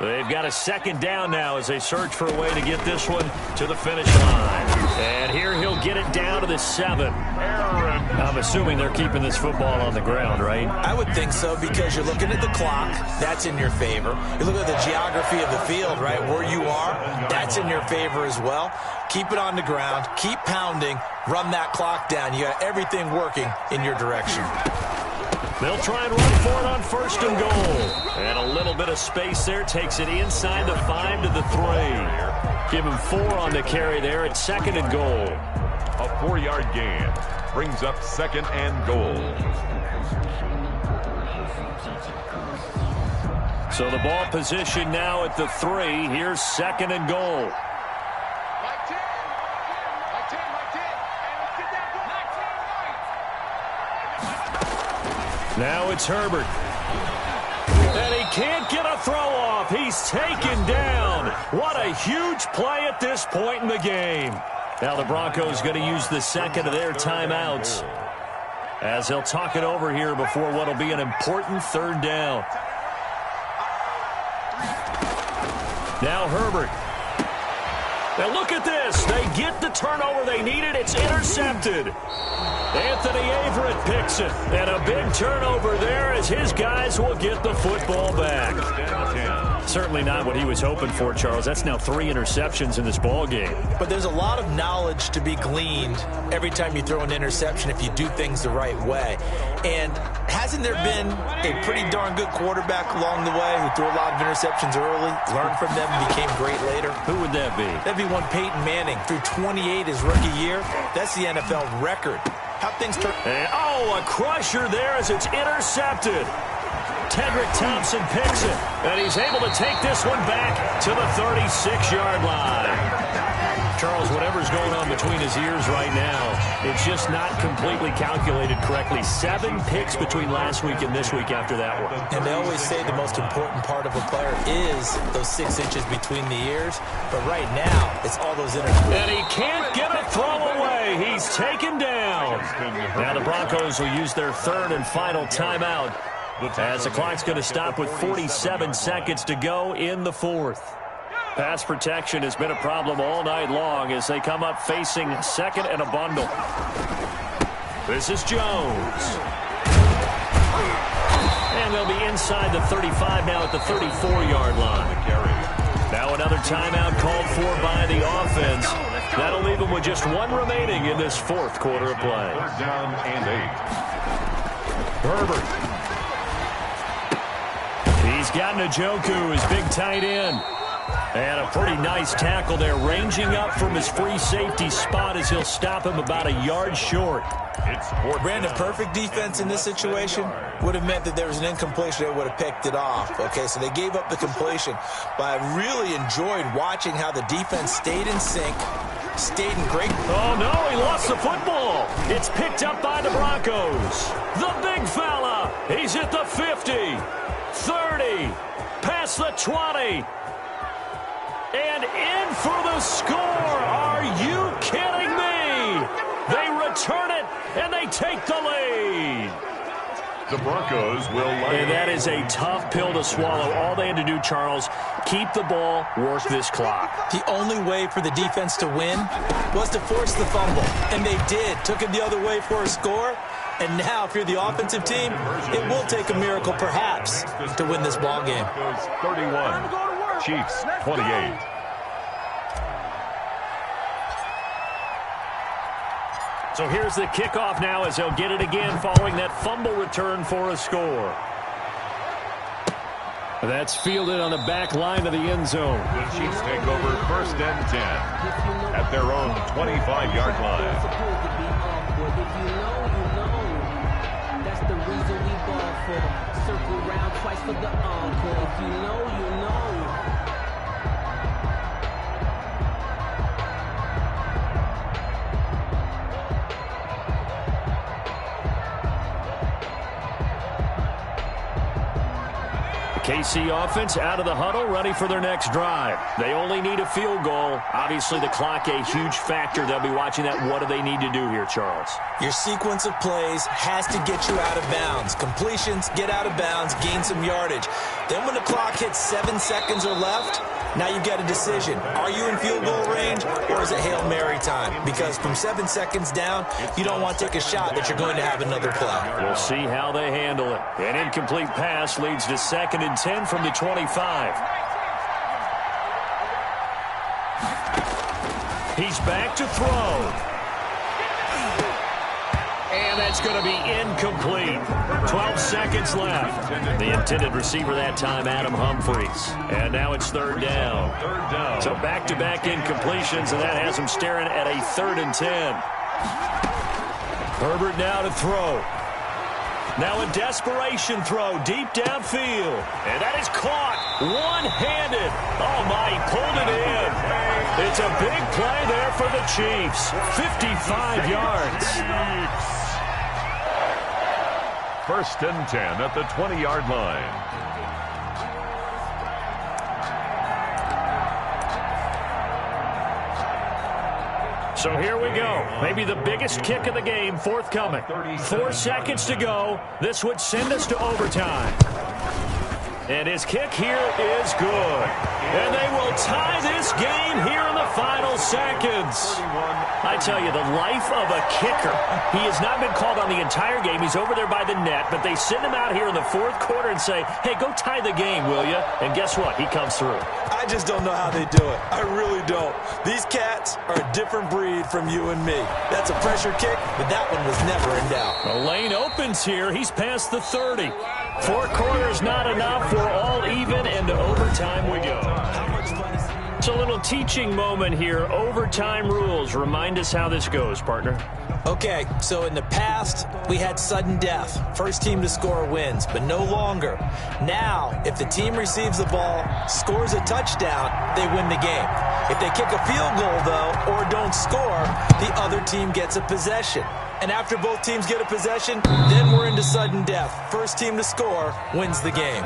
They've got a second down now as they search for a way to get this one to the finish line. And here he'll get it down to the 7. I'm assuming they're keeping this football on the ground, right? I would think so, because you're looking at the clock. That's in your favor. You look at the geography of the field, right? Where you are, that's in your favor as well. Keep it on the ground. Keep pounding. Run that clock down. You got everything working in your direction. They'll try and run for it on 1st and goal. And a little bit of space there. Takes it inside the 5 to the 3. Give him 4 on the carry there at 2nd and goal. a 4-yard gain. Brings up 2nd and goal. So the ball position now at the 3. Here's 2nd and goal. Now it's Herbert. And he can't get a throw off. He's taken down. What a huge play at this point in the game. Now the Broncos going to use the second of their timeouts as they'll talk it over here before what will be an important 3rd down. Now Herbert. Now look at this. They get the turnover they needed. It's intercepted. Anthony Averett picks it. And a big turnover there as his guys will get the football back. Certainly not what he was hoping for, Charles. That's now 3 interceptions in this ball game. But there's a lot of knowledge to be gleaned every time you throw an interception if you do things the right way. And hasn't there been a pretty darn good quarterback along the way who threw a lot of interceptions early, learned from them, and became great later? Who would that be? That'd be one Peyton Manning. Threw 28 his rookie year. That's the NFL record. How things turn. And, a crusher there as it's intercepted. Tedrick Thompson picks it, and he's able to take this one back to the 36-yard line. Charles, whatever's going on between his ears right now, it's just not completely calculated correctly. 7 picks between last week and this week after that one. And they always say the most important part of a player is those 6 inches between the ears. But right now, it's all those interceptions. And he can't get a throw away. He's taken down. Now the Broncos will use their 3rd and final timeout as the clock's going to stop with 47 seconds to go in the 4th. Pass protection has been a problem all night long as they come up facing 2nd and a bundle. This is Jones. And they'll be inside the 35 now at the 34-yard line. Now another timeout called for by the offense. That'll leave them with just 1 remaining in this 4th quarter of play. 3rd down and 8. Herbert. He's got Njoku, his big tight end. And a pretty nice tackle there, ranging up from his free safety spot as he'll stop him about a yard short. Brandon, perfect defense in this situation would have meant that there was an incompletion. They would have picked it off. Okay, so they gave up the completion. But I really enjoyed watching how the defense stayed in sync, stayed in great. Oh, no, he lost the football. It's picked up by the Broncos. The big fella. He's at the 50, 30, past the 20. And in for the score. Are you kidding me? They return it, and they take the lead. The Broncos will. And that is a tough pill to swallow. All they had to do, Charles, keep the ball, work this clock. The only way for the defense to win was to force the fumble. And they did. Took it the other way for a score. And now, if you're the offensive team, it will take a miracle, perhaps, to win this ball game. 31. Chiefs 28. So here's the kickoff now as they'll get it again following that fumble return for a score. That's fielded on the back line of the end zone. The Chiefs take over 1st and 10 at their own 25-yard line. That's the reason we ball for. Circle round twice for the encore. If you know, you know. KC offense out of the huddle, ready for their next drive. They only need a field goal. Obviously, the clock a huge factor. They'll be watching that. What do they need to do here, Charles? Your sequence of plays has to get you out of bounds. Completions, get out of bounds, gain some yardage. Then when the clock hits 7 seconds or left, now you've got a decision. Are you in field goal range, or is it Hail Mary time? Because from 7 seconds down, you don't want to take a shot that you're going to have another play. We'll see how they handle it. An incomplete pass leads to 2nd and 10 from the 25. He's back to throw. And that's going to be incomplete. 12 seconds left. The intended receiver that time, Adam Humphries. And now it's 3rd down. So back-to-back incompletions, and that has him staring at a 3rd and 10. Herbert now to throw. Now a desperation throw deep downfield. And that is caught one-handed. Oh, my, he pulled it in. It's a big play there for the Chiefs. 55 yards. 1st and 10 at the 20-yard line. So here we go. Maybe the biggest kick of the game forthcoming. 4 seconds to go. This would send us to overtime. And his kick here is good. And they will tie this game here in the final seconds. I tell you, the life of a kicker. He has not been called on the entire game. He's over there by the net, but they send him out here in the 4th quarter and say, hey, go tie the game, will you? And guess what? He comes through. I just don't know how they do it. I really don't. These cats are a different breed from you and me. That's a pressure kick, but that one was never in doubt. The lane opens here. He's past the 30. 4 quarters not enough. We're all even, and to overtime we go. It's a little teaching moment here. Overtime rules. Remind us how this goes, partner. Okay, so in the past, we had sudden death. First team to score wins, but no longer. Now, if the team receives the ball, scores a touchdown, they win the game. If they kick a field goal, though, or don't score, the other team gets a possession. And after both teams get a possession, then we're into sudden death. First team to score wins the game.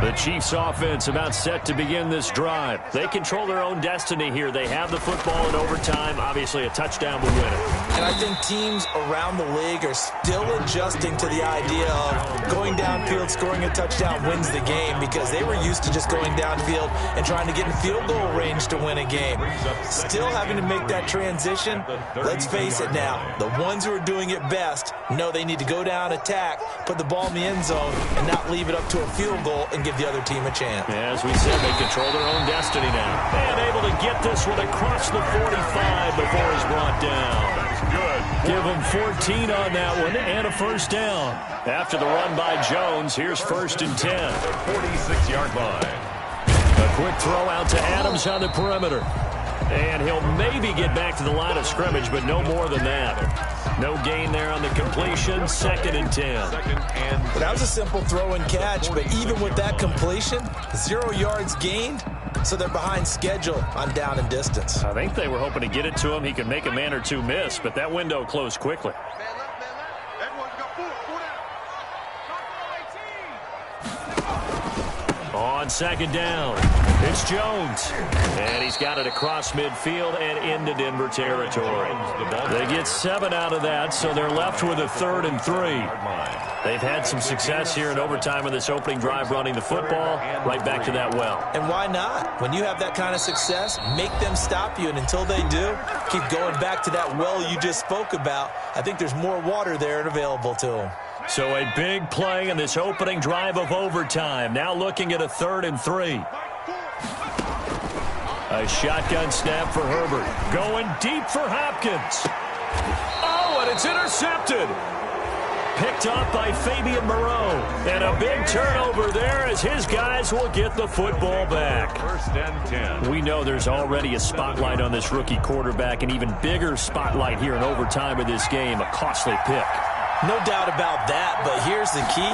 The Chiefs offense about set to begin this drive. They control their own destiny here. They have the football in overtime. Obviously, a touchdown would win it. And I think teams around the league are still adjusting to the idea of going downfield, scoring a touchdown wins the game, because they were used to just going downfield and trying to get in field goal range to win a game. Still having to make that transition. Let's face it now, the ones who are doing it best know they need to go down, attack, put the ball in the end zone, and not leave it up to a field goal and give the other team a chance. As we said, they control their own destiny now. And able to get this one across the 45 before he's brought down. Good. Give him 14 on that one and a 1st down. After the run by Jones, here's 1st and 10. 46-yard line. A quick throw out to Adams on the perimeter. And he'll maybe get back to the line of scrimmage, but no more than that. No gain there on the completion. 2nd and 10. But that was a simple throw and catch, but even with that completion, 0 yards gained, so they're behind schedule on down and distance. I think they were hoping to get it to him. He could make a man or two miss, but that window closed quickly. On 2nd down, it's Jones. And he's got it across midfield and into Denver territory. They get 7 out of that, so they're left with a 3rd and 3. They've had some success here in overtime in this opening drive running the football. Right back to that well. And why not? When you have that kind of success, make them stop you, and until they do, keep going back to that well you just spoke about. I think there's more water there and available to them. So a big play in this opening drive of overtime. Now looking at a 3rd and 3. A shotgun snap for Herbert. Going deep for Hopkins. Oh, and it's intercepted. Picked up by Fabian Moreau. And a big turnover there as his guys will get the football back. 1st and 10. We know there's already a spotlight on this rookie quarterback, an even bigger spotlight here in overtime of this game. A costly pick. No doubt about that, but here's the key.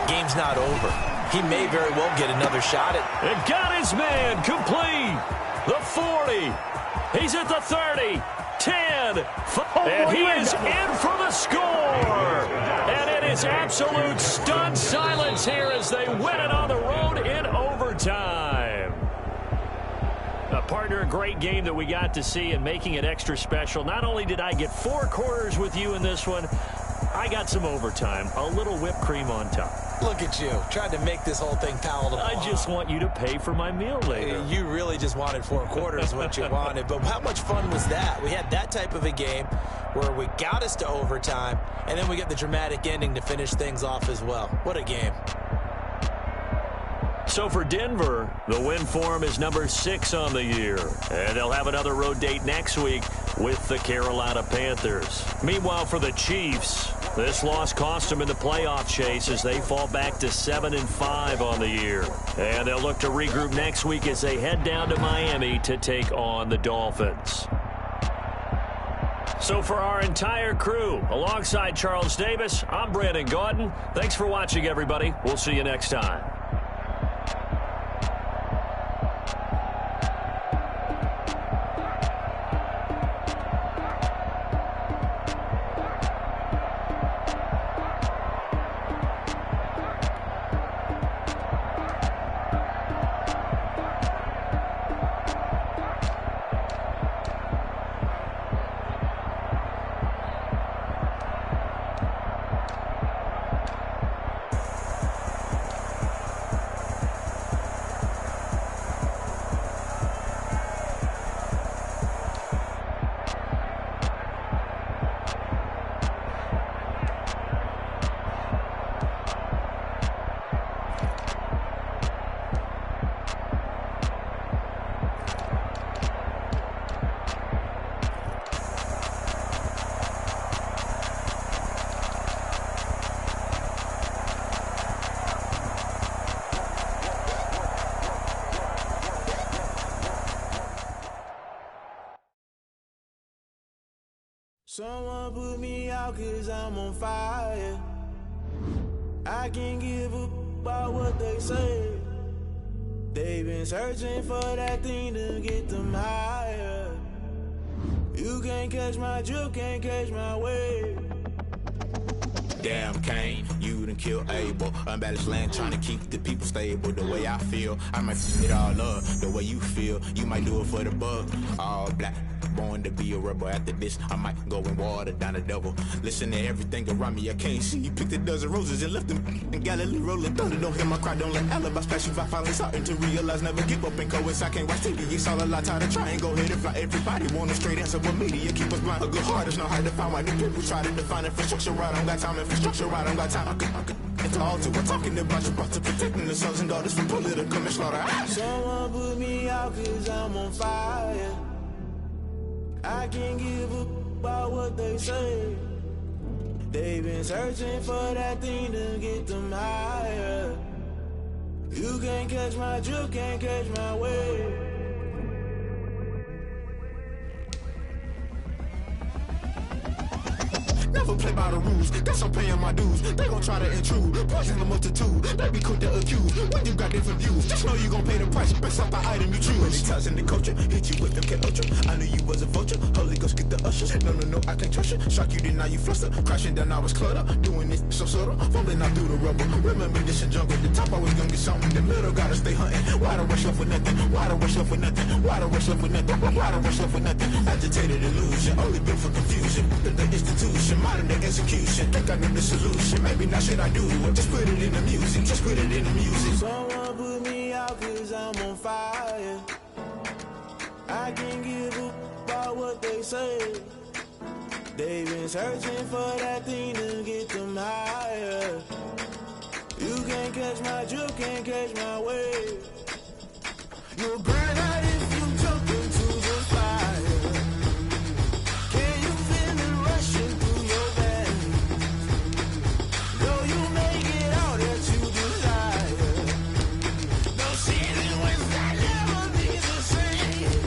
Game's not over. He may very well get another shot at it. And got his man complete. the 40. He's at the 30, 10, 5, and he is in for the score. And it is absolute stunned silence here as they win it on the road in overtime. Partner, a great game that we got to see and making it extra special. Not only did I get 4 quarters with you in this one, I got some overtime, a little whipped cream on top. Look at you, tried to make this whole thing palatable. I just want you to pay for my meal later. You really just wanted 4 quarters, what you wanted. But how much fun was that? We had that type of a game where we got us to overtime, and then we get the dramatic ending to finish things off as well. What a game. So for Denver, the win for them is number 6 on the year. And they'll have another road date next week with the Carolina Panthers. Meanwhile, for the Chiefs, this loss cost them in the playoff chase as they fall back to 7-5 on the year. And they'll look to regroup next week as they head down to Miami to take on the Dolphins. So for our entire crew, alongside Charles Davis, I'm Brandon Gaudin. Thanks for watching, everybody. We'll see you next time. Someone put me out 'cause I'm on fire. I can't give up about what they say. They've been searching for that thing to get them higher. You can't catch my drift, can't catch my wave. Damn Kane, you done killed Abel. Unbalanced land, trying to keep the people stable. The way I feel, I might f it all up. The way you feel, you might do it for the bug. All black, born to be a rebel. After this, I might go and water down the devil. Listen to everything around me, I can't see. Picked a dozen roses and left them in Galilee rolling thunder. Don't hear my cry, don't let alibi splash you. I finally starting to realize, never give up and coincide. I can't watch TV, it's all a lot. Tired of trying, go ahead and fly. Everybody want a straight answer, but media keep us blind. A good heart is not hard to find. Why the people try to define infrastructure right? I don't got time, infrastructure right, I don't got time. It's all to we're talking about you, about to protecting the sons and daughters from political manslaughter. Someone put me out 'cause I'm on fire. I can't give up about what they say. They've been searching for that thing to get them higher. You can't catch my drift, can't catch my wave. Never play by the rules, guess I'm paying my dues. They gon' try to intrude, poison the multitude. They be quick to accuse, when you got different views. Just know you gon' pay the price, based off the item you choose. Many times in the culture, hit you with them can't ultra. I knew you was a vulture, Holy Ghost get the ushers. No, I can't trust you. Shock you, then now you fluster. Crashing down, I was cluttered. Doing this so subtle, fumbling out through the rubble. Remember this a jungle, the top always gonna get something. The middle gotta stay hunting. Why the rush left with nothing? Why the rush left with nothing? Why the rush left with nothing? Why the rush left with nothing? Agitated illusion, only built for confusion. The institution, modern day execution. Think I know the solution. Maybe not should I do it? Just put it in the music. Just put it in the music. Someone put me out 'cause I'm on fire. I can't give up about what they say. They've been searching for that thing to get them higher. You can't catch my drift, can't catch my wave. You'll burn out if you jump into the fire. Can you feel it rushing through your veins? Though you make it out that you desire. No season was that never be the same.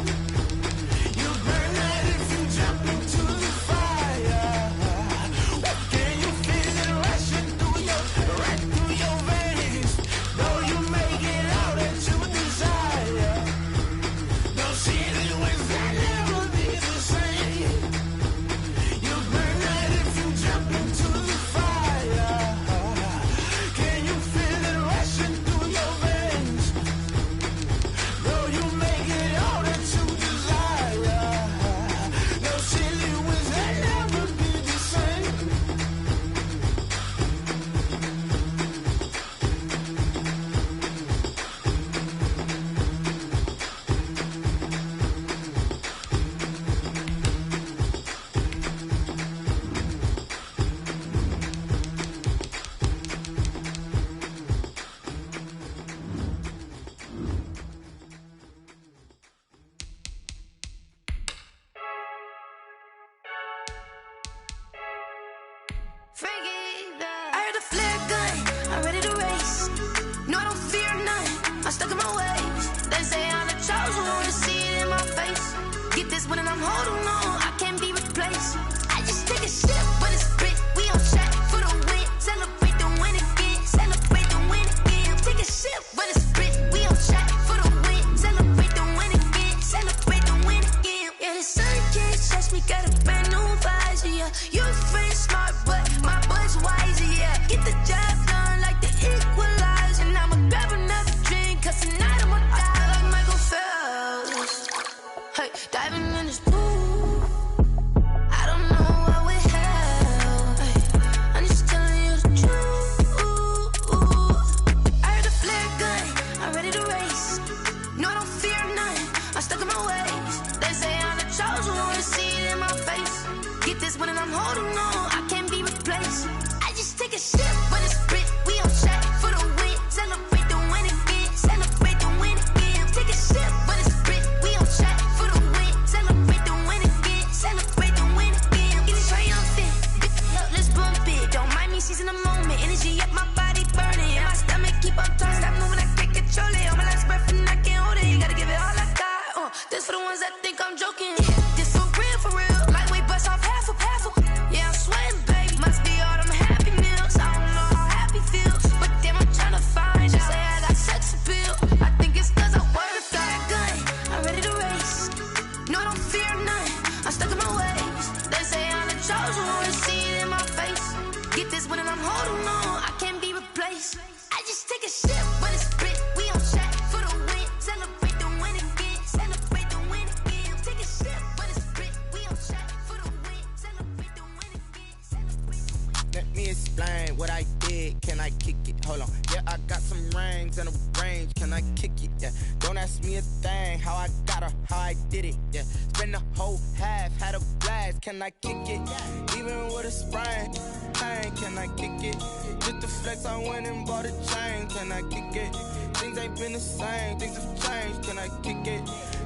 You burn out if you jump into the fire. Can you feel it rushing through your veins? Though you make it out that you desire. stuck in my ways. They say I'm the chosen one, see it in my face. Get this one and I'm holding on, I can't be replaced. I just take a sip, but it's spit. We on track for the win. Celebrate the win again. Celebrate the win again. Take a sip, but it's spit. We on track for the win. Celebrate the win again. Celebrate the win again. Yeah, the sun can't touch me. Got a brand new visor. Yeah, your friend smart, but my boy's wiser. Yeah, get the job done like the equalizer. And I'ma grab another drink, 'cause tonight I'ma die like Michael Phelps. Hey, diving in this pool. I'm holding on, I can't be replaced. I just take a sip, but it's spit. We on track for the win. Celebrate the win again. Celebrate the win again. Take a sip, but it's spit. We on track for the win. Celebrate the win again. Celebrate the win again. Get it triumphant. Let's bump it. Don't mind me seizing the moment. Energy up my body burning. And my stomach keep on turning. Stop moving, I can't control it. On my last breath and I can't hold it. You gotta give it all I got. This for the ones that think I'm joking. This for real, for real. Lightweight bust off half a. Yeah, I'm sweating, babe. Must be all them happy meals. I don't know how happy feels, but damn, I'm trying to find you. Say I got sex appeal. I think it's 'cause I wear a fat gun. I'm ready to race. No, I don't fear none. I'm stuck in my ways. They say I'm the chosen one. See it in my face. Get this one and I'm holding on. I can't be replaced. I just take a sip, but it's spit. We on track for the win. Celebrate the win again. Celebrate the win again. Take a sip, but it's spit. We on track for the win. Celebrate the win again. Let me explain what I did. Can I kick it? Hold on. Yeah, I got some rings and a range. Can I kick it? Yeah. Don't ask me a thing. How I got her, how I did it. Yeah. Spend the whole half, had a blast. Can I kick it? Even with a sprain. Hey, can I kick it? Just the flex, I went and bought a chain. Can I kick it? Things ain't been the same. Things have changed. Can I kick it?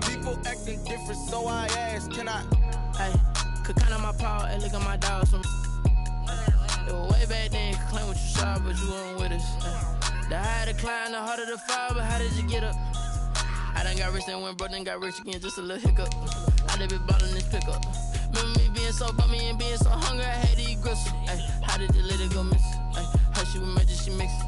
People acting different, so I ask. Can I? Hey, could count on my power and look at my dogs from. Way back then, you could claim what you saw, but you weren't with us. The higher the climb, the harder the fall, but how did you get up? I done got rich and went broke, then got rich again, just a little hiccup. I done been ballin' this pickup. Remember me being so bummy and being so hungry, I had to eat gristle. Ay, how did you let it go miss? Ay, how she was magic, she mixed.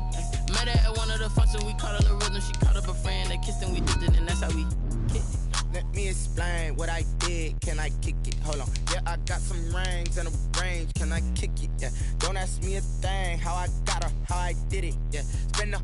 Met her at one of the functions, we caught her the rhythm, she caught up a friend, they kissed and we dipped it, and that's how we kicked it. Let me explain what I did. Can I kick it? Hold on. Yeah, I got some rings and a range. Can I kick it? Yeah. Don't ask me a thing. How I got her, how I did it. Yeah. Spend the